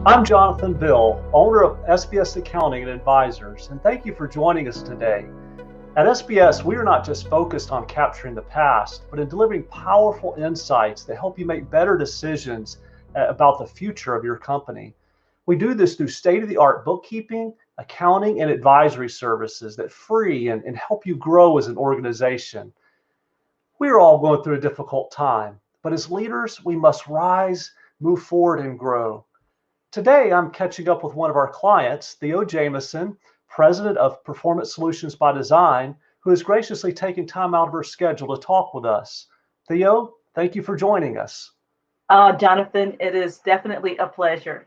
I'm Jonathan Bill, owner of SBS Accounting and Advisors, and thank you for joining us today. At SBS, we are not just focused on capturing the past, but in delivering powerful insights that help you make better decisions about the future of your company. We do this through state-of-the-art bookkeeping, accounting, and advisory services that free and help you grow as an organization. We are all going through a difficult time, but as leaders, we must rise, move forward, and grow. Today, I'm catching up with one of our clients, Theo Jamison, President of Performance Solutions by Design, who has graciously taken time out of her schedule to talk with us. Theo, thank you for joining us. Jonathan, it is definitely a pleasure.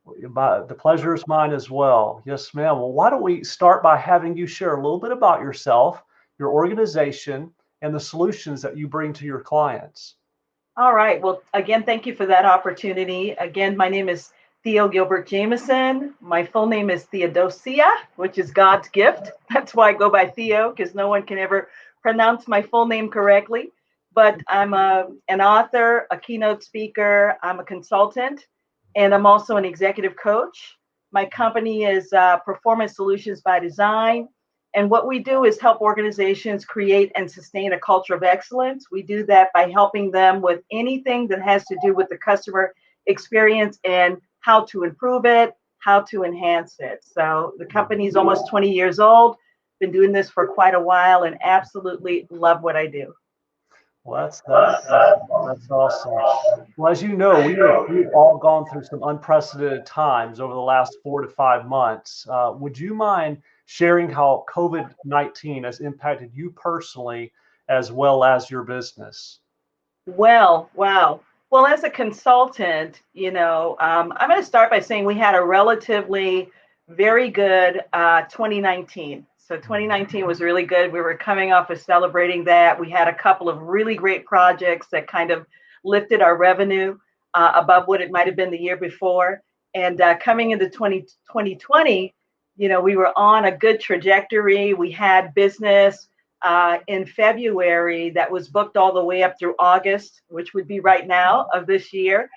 The pleasure is mine as well. Yes, ma'am. Well, why don't we start by having you share a little bit about yourself, your organization, and the solutions that you bring to your clients. All right. Well, again, thank you for that opportunity. Again, my name is Theo Gilbert-Jamison. My full name is Theodosia, which is God's gift. That's why I go by Theo, because no one can ever pronounce my full name correctly. But I'm an author, a keynote speaker, I'm a consultant, and I'm also an executive coach. My company is Performance Solutions by Design. And what we do is help organizations create and sustain a culture of excellence. We do that by helping them with anything that has to do with the customer experience and how to improve it, how to enhance it. So the company is almost 20 years old, been doing this for quite a while, and absolutely love what I do. Well, that's awesome. Well, as you know, we've all gone through some unprecedented times over the last 4 to 5 months. Would you mind sharing how COVID-19 has impacted you personally as well as your business? Well, wow. Well, as a consultant, I'm going to start by saying we had a relatively very good 2019. So 2019 was really good. We were coming off of celebrating that. We had a couple of really great projects that kind of lifted our revenue above what it might have been the year before. And coming into 2020, we were on a good trajectory. We had business in February that was booked all the way up through August, which would be right now of this year.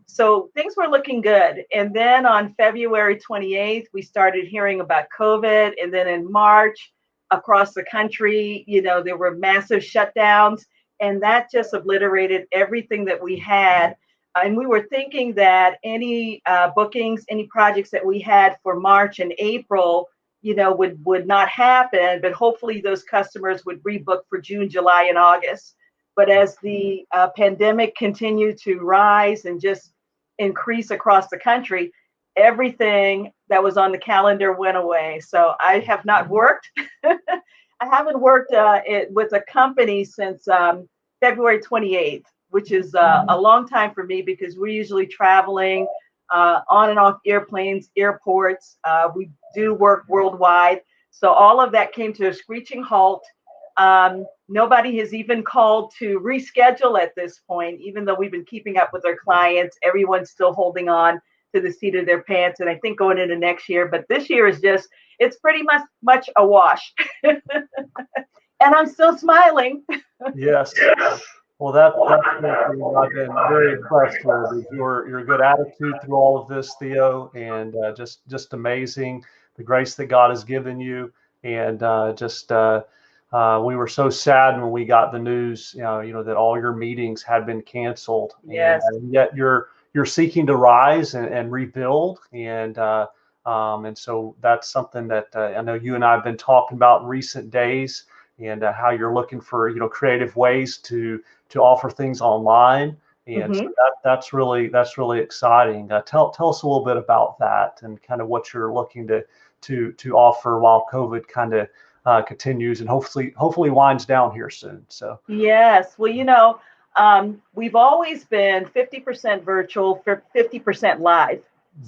So things were looking good. And then on February 28th, we started hearing about COVID. And then in March, across the country, there were massive shutdowns. And that just obliterated everything that we had. And we were thinking that any bookings, any projects that we had for March and April, would not happen. But hopefully those customers would rebook for June, July, and August. But as the pandemic continued to rise and just increase across the country, everything that was on the calendar went away. So I have not worked. I haven't worked with a company since February 28th, which is a long time for me because we're usually traveling on and off airplanes, airports. We do work worldwide. So all of that came to a screeching halt. Nobody has even called to reschedule at this point, even though we've been keeping up with our clients. Everyone's still holding on to the seat of their pants, and I think going into next year. But this year is it's pretty much a wash. And I'm still smiling. Yes. Well, that's one thing I've been very impressed with, is your good attitude through all of this, Theo, and just amazing, the grace that God has given you, and we were so sad when we got the news, that all your meetings had been canceled. Yes. And yet you're seeking to rise and rebuild, and so that's something that I know you and I have been talking about in recent days, and how you're looking for creative ways to offer things online, and so that's really exciting. Tell us a little bit about that and kind of what you're looking to offer while COVID kind of continues and hopefully winds down here soon. So yes, well, we've always been 50% virtual, 50% live.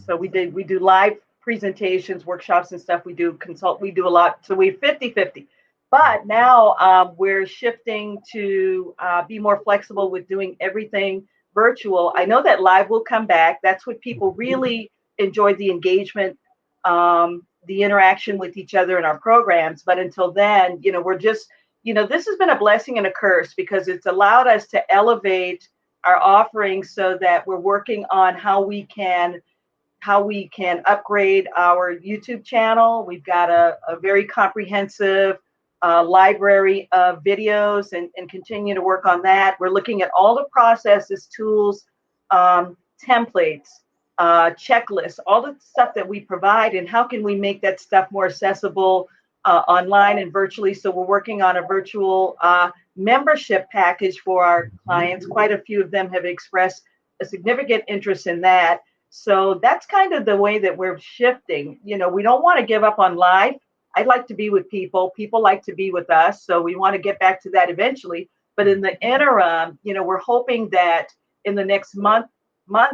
So we do live presentations, workshops, and stuff. We do a lot. So we're 50-50. But now we're shifting to be more flexible with doing everything virtual. I know that live will come back. That's what people really enjoy, the engagement, the interaction with each other in our programs. But until then, we're just this has been a blessing and a curse because it's allowed us to elevate our offerings so that we're working on how we can upgrade our YouTube channel. We've got a very comprehensive library of videos and continue to work on that. We're looking at all the processes, tools, templates, checklists, all the stuff that we provide, and how can we make that stuff more accessible online and virtually. So we're working on a virtual membership package for our clients. Quite a few of them have expressed a significant interest in that. So that's kind of the way that we're shifting. We don't want to give up on live. I'd like to be with people. People like to be with us. So we want to get back to that eventually. But in the interim, we're hoping that in the next month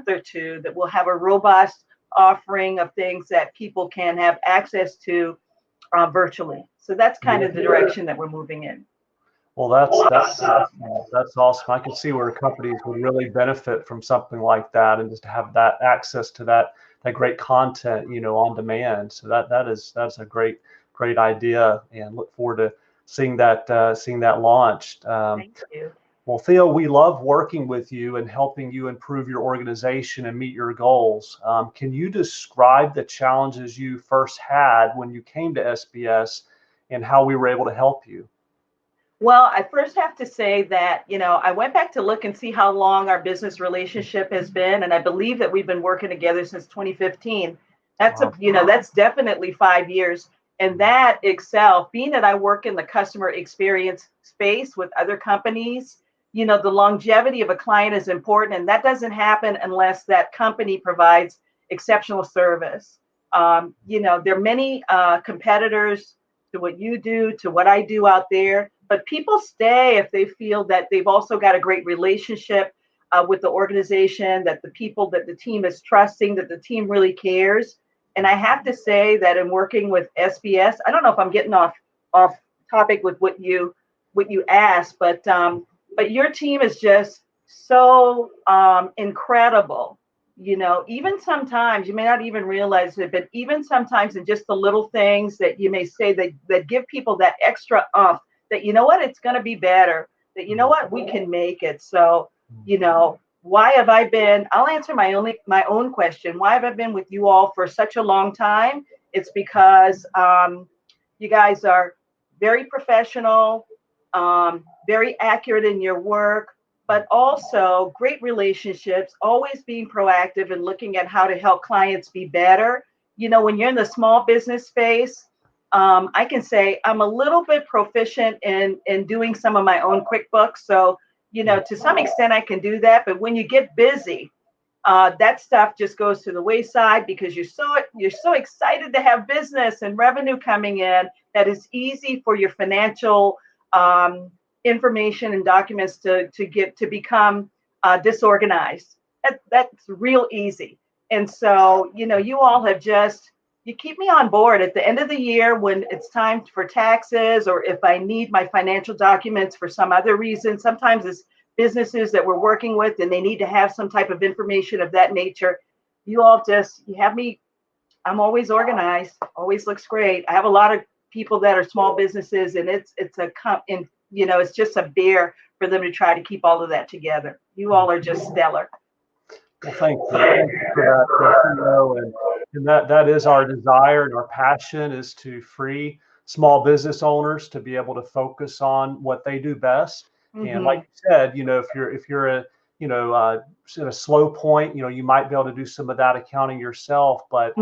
or two, that we'll have a robust offering of things that people can have access to virtually. So that's kind of the direction that we're moving in. Well, that's awesome. I can see where companies would really benefit from something like that, and just to have that access to that great content, on demand. So that's a great idea, and look forward to seeing that launched. Thank you. Well, Theo, we love working with you and helping you improve your organization and meet your goals. Can you describe the challenges you first had when you came to SBS and how we were able to help you? Well, I first have to say that, I went back to look and see how long our business relationship has been. And I believe that we've been working together since 2015. That's that's definitely 5 years. And that itself, being that I work in the customer experience space with other companies, the longevity of a client is important. And that doesn't happen unless that company provides exceptional service. There are many competitors to what you do, to what I do out there. But people stay if they feel that they've also got a great relationship with the organization, that the people, that the team is trusting, that the team really cares. And I have to say that in working with SBS, I don't know if I'm getting off topic with what you asked, but your team is just so incredible. Even sometimes you may not even realize it, but even sometimes in just the little things that you may say that give people that extra that, it's going to be better, that, we can make it. So, why have I been, I'll answer my own question. Why have I been with you all for such a long time? It's because you guys are very professional, very accurate in your work, but also great relationships, always being proactive and looking at how to help clients be better. When you're in the small business space, I can say I'm a little bit proficient in doing some of my own QuickBooks. So, to some extent I can do that. But when you get busy, that stuff just goes to the wayside because you're so excited to have business and revenue coming in that it's easy for your financial information and documents to become disorganized. That's real easy. And so, you all have you keep me on board at the end of the year when it's time for taxes, or if I need my financial documents for some other reason. Sometimes it's businesses that we're working with and they need to have some type of information of that nature. You have me, I'm always organized, always looks great. I have a lot of people that are small businesses, and it's just a bear for them to try to keep all of that together. You all are just stellar. Well, thank you for that, and that is our desire and our passion, is to free small business owners to be able to focus on what they do best. Mm-hmm. And like you said, if you're at a slow point, you might be able to do some of that accounting yourself, but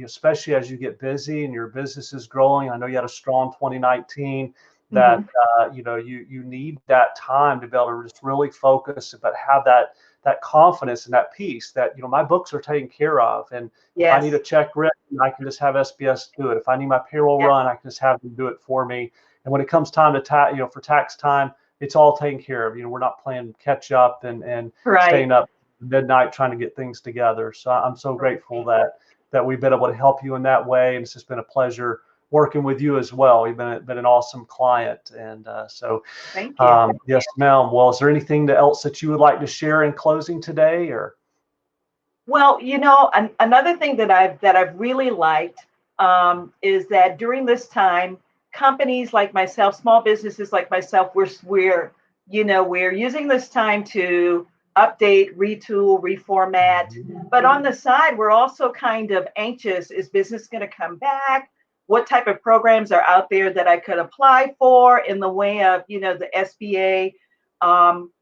especially as you get busy and your business is growing. I know you had a strong 2019. That you need that time to be able to just really focus, but have that confidence and that peace that my books are taken care of, and if I need a check written, I can just have SBS do it. If I need my payroll run, I can just have them do it for me. And when it comes time to for tax time, it's all taken care of. We're not playing catch up and staying up midnight trying to get things together. So I'm so grateful that we've been able to help you in that way, and it's just been a pleasure working with you as well. You've been an awesome client, and so thank you. Yes, ma'am. Well, is there anything else that you would like to share in closing today, or? Well, another thing that I've really liked is that during this time, companies like myself, small businesses like myself, we're using this time to update, retool, reformat. But on the side, we're also kind of anxious. Is business going to come back? What type of programs are out there that I could apply for in the way of, the SBA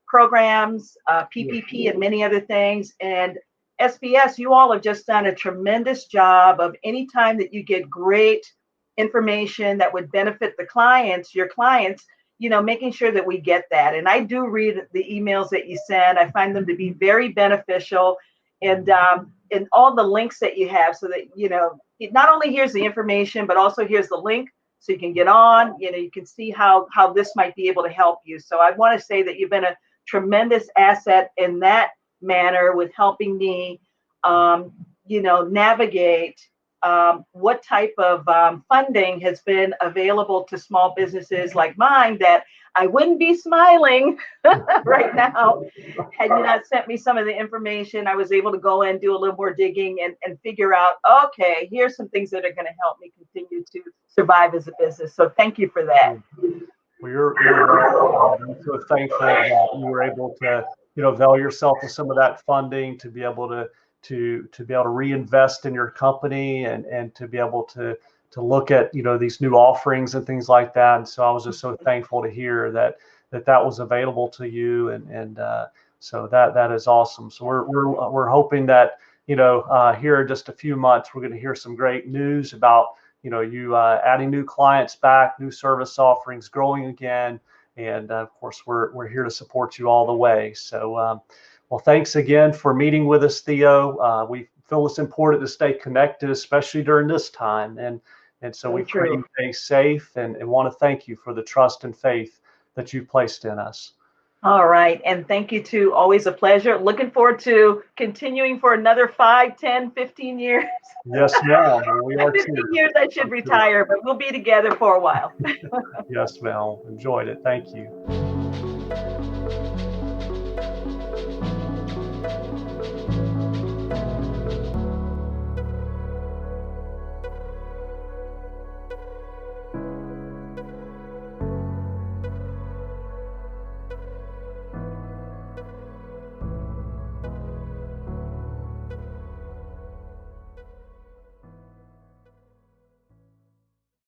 programs, PPP, and many other things. And SBS, you all have just done a tremendous job of any time that you get great information that would benefit your clients, making sure that we get that. And I do read the emails that you send. I find them to be very beneficial, and all the links that you have, so that it not only here's the information, but also here's the link so you can get on. You can see how this might be able to help you. So I want to say that you've been a tremendous asset in that manner with helping me, navigate what type of funding has been available to small businesses like mine, that I wouldn't be smiling right now had you not sent me some of the information. I was able to go in, do a little more digging, and figure out, okay, here's some things that are going to help me continue to survive as a business. So thank you for that. Well, I'm so thankful that you were able to, avail yourself of some of that funding to be able to reinvest in your company, and to be able to look at, these new offerings and things like that. And so I was just so thankful to hear that was available to you. And so that is awesome. So we're hoping that, here in just a few months, we're going to hear some great news about, you adding new clients back, new service offerings growing again. And of course, we're here to support you all the way. So, well, thanks again for meeting with us, Theo. We feel it's important to stay connected, especially during this time. And so we pray you stay safe, and want to thank you for the trust and faith that you placed in us. All right. And thank you too. Always a pleasure. Looking forward to continuing for another 5, 10, 15 years. Yes, ma'am. We are 15 years I should retire, but we'll be together for a while. Yes, ma'am. Enjoyed it. Thank you.